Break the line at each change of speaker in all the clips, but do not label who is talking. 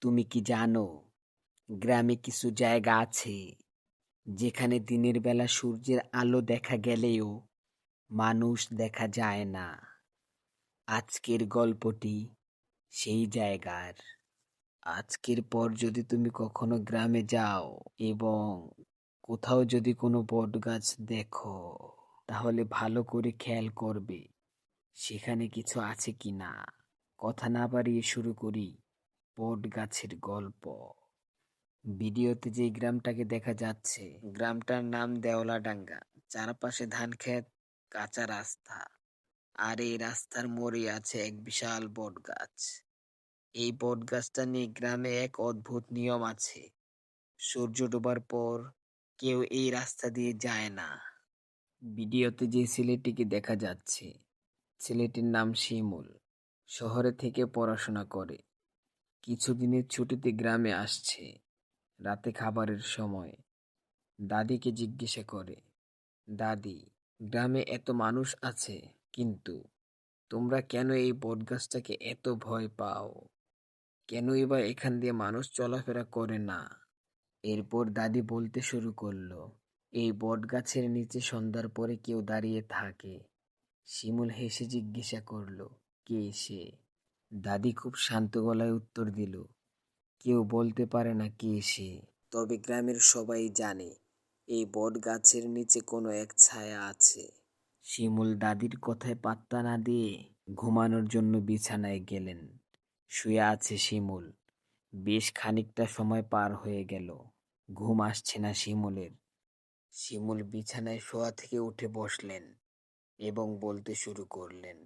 তুমি কি জানো, গ্রামে কিছু জায়গা আছে যেখানে দিনের বেলা সূর্যের আলো দেখা গেলেও মানুষ দেখা যায় না। আজকের গল্পটি সেই জায়গার। আজকের পর যদি তুমি কখনো গ্রামে যাও এবং কোথাও যদি কোনো বটগাছ দেখো, তাহলে ভালো করে খেয়াল করবে সেখানে কিছু আছে কিনা। কথা না বাড়িয়ে শুরু করি বটগাছের গল্প। ভিডিওতে যে গ্রামটাকে দেখা যাচ্ছে, গ্রামটার নাম দেওলাডাঙ্গা। চারপাশে ধান ক্ষেত, কাঁচা রাস্তা, আর এই রাস্তার মোড়ে আছে এক বিশাল বট গাছ। এই বট গাছটা নিয়ে গ্রামে এক অদ্ভুত নিয়ম আছে। সূর্য ডোবার পর কেউ এই রাস্তা দিয়ে যায় না। ভিডিওতে যে ছেলেটিকে দেখা যাচ্ছে, ছেলেটির নাম শিমুল। শহরে থেকে পড়াশোনা করে, কিছুদিনের ছুটিতে গ্রামে আসছে। রাতে খাবারের সময় দাদিকে জিজ্ঞাসা করে, দাদি, গ্রামে এত মানুষ আছে, কিন্তু তোমরা কেন এই বটগাছটাকে এত ভয় পাও? কেনই বা এখান দিয়ে মানুষ চলাফেরা করে না? এরপর দাদি বলতে শুরু করলো, এই বটগাছের নিচে সন্ধ্যার পরে কেউ দাঁড়িয়ে থাকে। শিমুল হেসে জিজ্ঞাসা করলো, কে সে? দাদি খুব শান্ত গলায় উত্তর দিল, কেউ বলতে পারে না কে সে, তবে গ্রামের সবাই জানে এই বট গাছের নিচে কোনো এক ছায়া আছে। শিমুল দাদির কথায় পাত্তা না দিয়ে ঘুমানোর জন্য বিছানায় গেলেন। শুয়ে আছে শিমুল। বেশ খানিকটা সময় পার হয়ে গেল, ঘুম আসছে না শিমুলের। শিমুল বিছানায় শোয়া থেকে উঠে বসলেন এবং বলতে শুরু করলেন,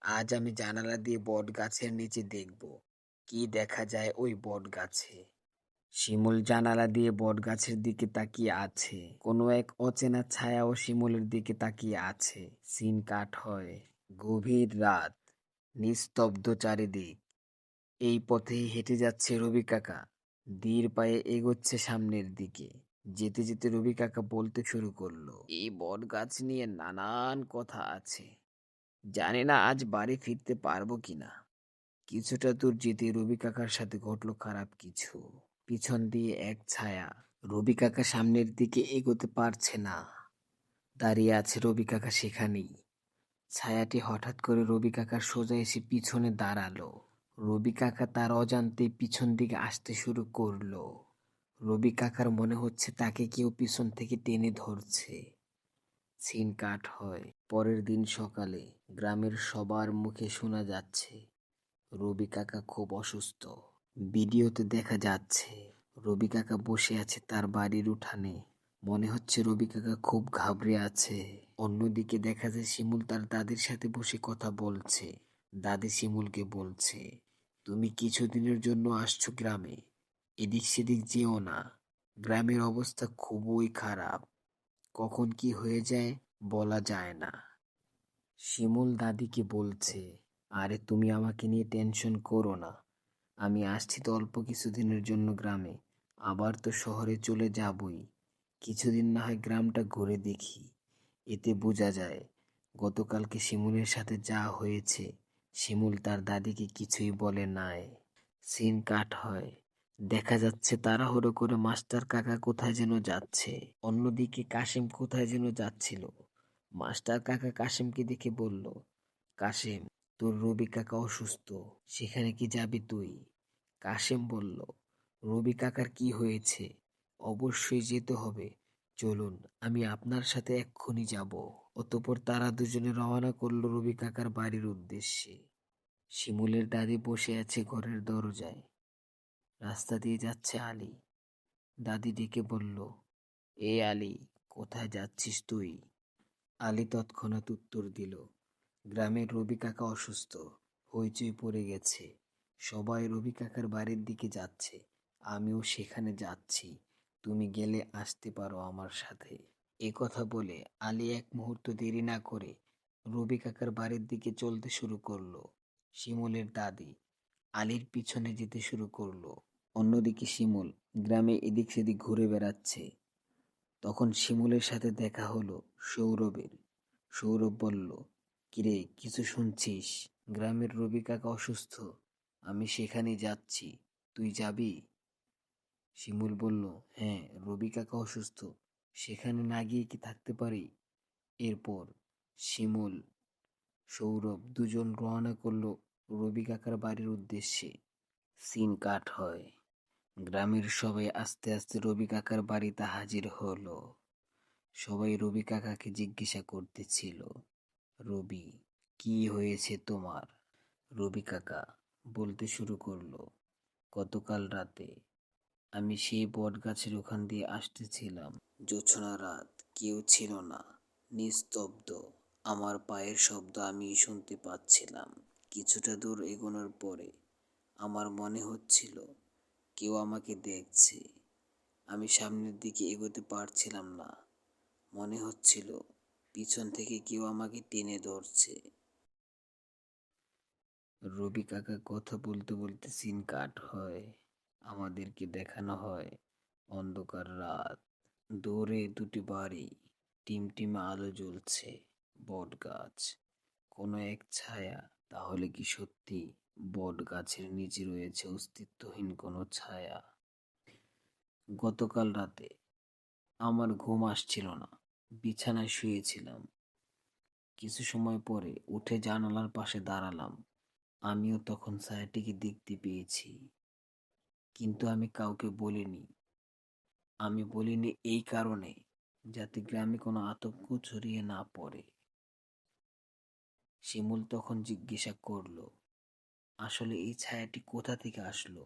আজ আমি জানালা দিয়ে বট গাছের নিচে দেখব কি দেখা যায় ওই বট গাছে। শিমুল জানালা দিয়ে বটগাছের দিকে তাকিয়ে আছে। কোনো এক অচেনা ছায়াও শিমুলের দিকে তাকিয়ে আছে। সিন কাট হয়। গভীর রাত, নিস্তব্ধ চারিদিক। এই পথেই হেঁটে যাচ্ছে রবি কাকা। ধীর পায়ে এগোচ্ছে সামনের দিকে। যেতে যেতে রবি কাকা বলতে শুরু করলো, এই বট গাছ নিয়ে নানান কথা আছে। জানি না আজ বাড়ি ফিরতে পারবো কিনা। কিছুটা দূর যেতে রবি কাকার সাথে ঘটলো খারাপ কিছু। পিছন দিয়ে এক ছায়া। রবি কাকা সামনের দিকে এগোতে পারছে না। দাঁড়িয়ে আছে রবি কাকা সেখানেই। ছায়াটি হঠাৎ করে রবি কাকার সোজা এসে পিছনে দাঁড়ালো। রবি কাকা তার অজান্তেই পিছন দিকে আসতে শুরু করলো। রবি কাকার মনে হচ্ছে তাকে কেউ পিছন থেকে টেনে ধরছে। সিন কাট হয়। পরের দিন সকালে গ্রামের সবার মুখে শোনা যাচ্ছে, রবি কাকা খুব অসুস্থ। ভিডিওতে দেখা যাচ্ছে রবি কাকা বসে আছে তার বাড়ির উঠানে। মনে হচ্ছে রবি কাকা খুব ঘাবড়ে আছে। অন্যদিকে দেখা যায় শিমুল তার দাদির সাথে বসে কথা বলছে। দাদি শিমুলকে বলছে, তুমি কিছুদিনের জন্য আসছো গ্রামে, এদিক সেদিক যেও না। গ্রামের অবস্থা খুবই খারাপ, কখন কি হয়ে যায় বলা যায় না। শিমুল দাদিকে বলছে, আরে তুমি আমাকে নিয়ে টেনশন করো না, আমি আসছি তো অল্প কিছুদিনের জন্য গ্রামে, আবার তো শহরে চলে যাবই। কিছুদিন না হয় গ্রামটা ঘুরে দেখি, এতে বোঝা যায়। গতকালকে শিমুলের সাথে যা হয়েছে, শিমুল তার দাদিকে কিছুই বলে নাই। সিন কাট হয়। দেখা যাচ্ছে তাড়াহুড়ো করে মাস্টার কাকা কোথায় যেন যাচ্ছে। অন্যদিকে কাশিম কোথায় যেন যাচ্ছিল। মাস্টার কাকা কাশিমকে দেখে বলল, কাশিম, তোর রবি কাকা অসুস্থ, সেখানে কি যাবি তুই? কাশিম বলল, রবি কাকার কি হয়েছে? অবশ্যই যেতে হবে, চলুন, আমি আপনার সাথে এক্ষুনি যাব। অতঃপর তারা দুজনে রওনা করলো রবি কাকার বাড়ির উদ্দেশ্যে। শিমুলের দাদি বসে আছে ঘরের দরজায়। রাস্তা দিয়ে যাচ্ছে আলী। দাদি ডেকে বলল, এ আলী, কোথায় যাচ্ছিস তুই? আলী তৎক্ষণাৎ উত্তর দিল, গ্রামের রবি কাকা অসুস্থ, হইচই পড়ে গেছে, সবাই রবি কাকার বাড়ির দিকে যাচ্ছে, আমিও সেখানে যাচ্ছি, তুমি গেলে আসতে পারো আমার সাথে। এ কথা বলে আলী এক মুহূর্ত দেরি না করে রবি কাকার বাড়ির দিকে চলতে শুরু করলো। শিমুলের দাদি আলীর পিছনে যেতে শুরু করলো। অন্যদিকে শিমুল গ্রামে এদিক সেদিক ঘুরে বেড়াচ্ছে। তখন শিমুলের সাথে দেখা হলো সৌরভের। সৌরভ বলল, কিরে, কিছু শুনছিস? গ্রামের রবি কাকা অসুস্থ, আমি সেখানে যাচ্ছি, তুই যাবি? শিমুল বলল, হ্যাঁ, রবি কাকা অসুস্থ, সেখানে না গিয়ে কি থাকতে পারি? এরপর শিমুল, সৌরভ দুজন রওনা করলো রবি কাকার বাড়ির উদ্দেশ্যে। সিন কাট হয়। গ্রামের সবাই আস্তে আস্তে রবি কাকার বাড়িতে হাজির হলো। সবাই রবি কাকাকে জিজ্ঞাসা করতেছিল, রবি, কি হয়েছে তোমার? রবি কাকা বলতে শুরু করলো, গতকাল রাতে আমি সেই বট গাছের ওখান দিয়ে আসতেছিলাম। জোছনা রাত, কেউ ছিল না, নিস্তব্ধ। আমার পায়ের শব্দ আমি শুনতে পাচ্ছিলাম। কিছুটা দূর এগোনোর পরে আমার মনে হচ্ছিল কেউ আমাকে দেখছে। আমি সামনের দিকে এগোতে পারছিলাম না। মনে হচ্ছিল পিছন থেকে কেউ আমাকে টেনে ধরছে। রবি কাকা কথা বলতে বলতে সিন কাট হয়। আমাদেরকে দেখানো হয় অন্ধকার রাত, দূরে দুটি বাড়ি, টিমটিমে আলো জ্বলছে, বট গাছ, কোনো এক ছায়া। তাহলে কি সত্যি বট গাছের নিচে রয়েছে অস্তিত্বহীন কোনো ছায়া? গতকাল রাতে আমার ঘুম আসছিল না, বিছানায় শুয়েছিলাম। কিছু সময় পরে উঠে জানালার পাশে দাঁড়ালাম। আমিও তখন ছায়াটিকে দেখতে পেয়েছি, কিন্তু আমি কাউকে বলিনি। আমি বলিনি এই কারণে, যাতে গ্রামে কোনো আতঙ্ক ছড়িয়ে না পড়ে। শিমুল তখন জিজ্ঞাসা করলো, আসলে এই ছায়াটি কোথা থেকে আসলো?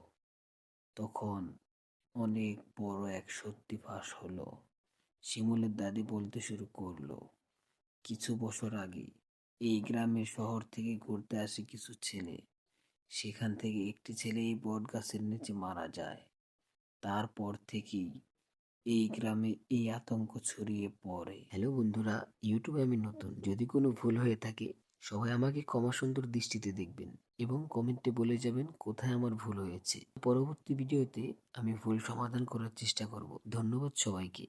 তখন অনেক বড় এক সত্যি ফাঁস হলো। শিমুলের দাদি বলতে শুরু করলো, কিছু বছর আগে এই গ্রামের শহর থেকে ঘুরতে আসে কিছু ছেলে। সেখান থেকে একটি ছেলে এই বট গাছের নিচে মারা যায়। তারপর থেকেই এই গ্রামে এই আতঙ্ক ছড়িয়ে পড়ে। হ্যালো বন্ধুরা, ইউটিউবে আমি নতুন, যদি কোনো ভুল হয়ে থাকে সবাই আমাকে ক্ষমা সুন্দর দৃষ্টিতে দেখবেন এবং কমেন্টে বলে যাবেন কোথায় আমার ভুল হয়েছে। পরবর্তী ভিডিওতে আমি ভুল সমাধান করার চেষ্টা করব। ধন্যবাদ সবাইকে।